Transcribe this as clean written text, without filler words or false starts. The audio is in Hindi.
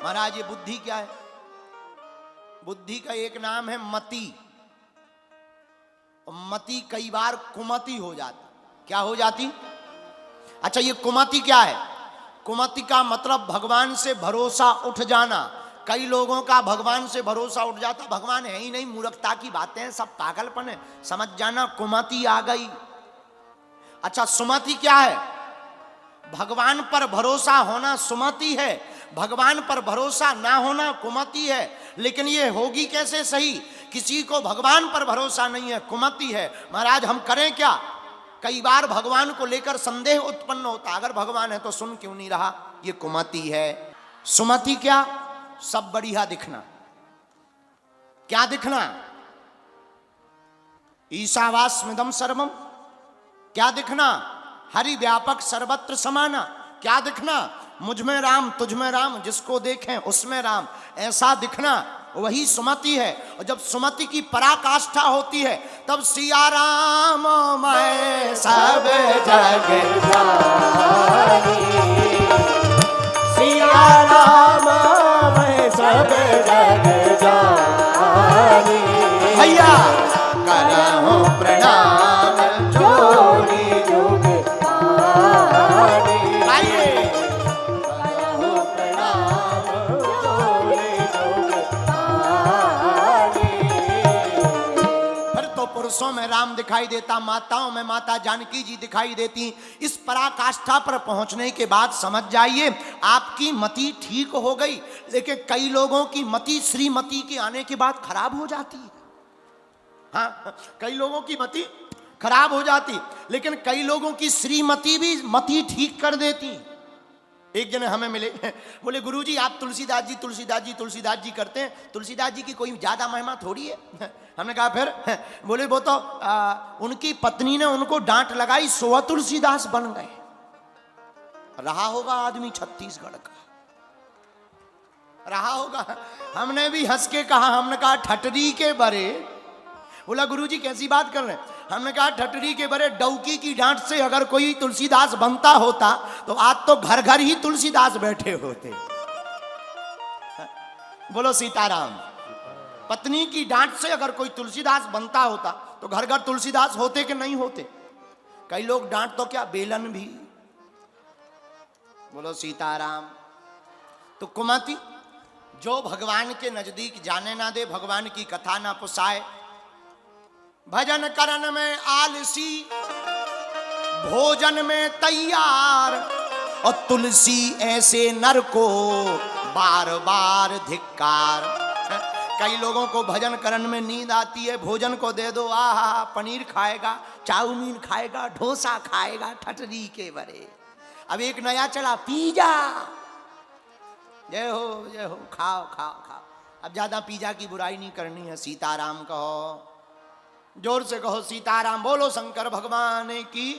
महाराज ये बुद्धि क्या है? बुद्धि का एक नाम है मति। मति कई बार कुमति हो जाती। क्या हो जाती? अच्छा, ये कुमति क्या है? कुमति का मतलब भगवान से भरोसा उठ जाना। कई लोगों का भगवान से भरोसा उठ जाता, भगवान है ही नहीं, मूर्खता की बातें हैं, सब पागलपन है, समझ जाना कुमति आ गई। अच्छा, सुमति क्या है? भगवान पर भरोसा होना सुमति है, भगवान पर भरोसा ना होना कुमति है। लेकिन ये होगी कैसे सही? किसी को भगवान पर भरोसा नहीं है, कुमति है। महाराज हम करें क्या? कई बार भगवान को लेकर संदेह उत्पन्न होता, अगर भगवान है तो सुन क्यों नहीं रहा, ये कुमति है। सुमति क्या? सब बढ़िया दिखना। क्या दिखना? ईशावास्मिदं सर्वम। क्या दिखना? हरि व्यापक सर्वत्र समाना। क्या दिखना? मुझ में राम, तुझ में राम, जिसको देखें उसमें राम, ऐसा दिखना, वही सुमति है। और जब सुमति की पराकाष्ठा होती है तब सिया राम मैं सब जग जानी, सिया राम मैं सब जग जानी, भैया करहूं प्रणाम जोड़ी जुग पानी। आइए करहूं प्रणाम जोड़ी जुग पानी। फिर तो पुरुषों में राम दिखाई देता, माताओं में माता जानकी जी दिखाई देती। इस पराकाष्ठा पर पहुंचने के बाद समझ जाइए आपकी मति ठीक हो गई। लेकिन कई लोगों की मति श्रीमती के आने के बाद खराब हो जाती है। हाँ, कई लोगों की मति खराब हो जाती, लेकिन कई लोगों की श्रीमती भी मति ठीक कर देती। एक जने हमें मिले, बोले गुरुजी आप तुलसीदास जी तुलसीदास जी तुलसीदास जी करते हैं, तुलसीदास जी की कोई ज्यादा महिमा थोड़ी है। हमने कहा फिर? बोले वो तो उनकी पत्नी ने उनको डांट लगाई, सो तुलसीदास बन गए। रहा होगा आदमी छत्तीसगढ़ का, रहा होगा। हमने भी हंस के कहा, हमने कहा ठटरी के बरे। बोला गुरुजी कैसी बात कर रहे हैं? हमने कहा ठटरी के बरे डौकी की डांट से अगर कोई तुलसीदास बनता होता तो आज तो घर घर ही तुलसीदास बैठे होते। बोलो सीताराम। पत्नी की डांट से अगर कोई तुलसीदास बनता होता तो घर घर तुलसीदास होते कि नहीं होते? कई लोग डांट तो क्या, बेलन भी। बोलो सीताराम। तो कुमति, जो भगवान के नजदीक जाने ना दे, भगवान की कथा ना पुसाए, भजन करन में आलसी, भोजन में तैयार, और तुलसी ऐसे नर को बार बार धिक्कार। कई लोगों को भजन करन में नींद आती है, भोजन को दे दो, आहा पनीर खाएगा, चाउमीन खाएगा, डोसा खाएगा, ठटरी के बरे। अब एक नया चला पिज्जा, जय हो, खाओ खाओ खाओ। अब ज्यादा पिज्जा की बुराई नहीं करनी है, सीताराम कहो, जोर से कहो सीताराम। बोलो शंकर भगवान की।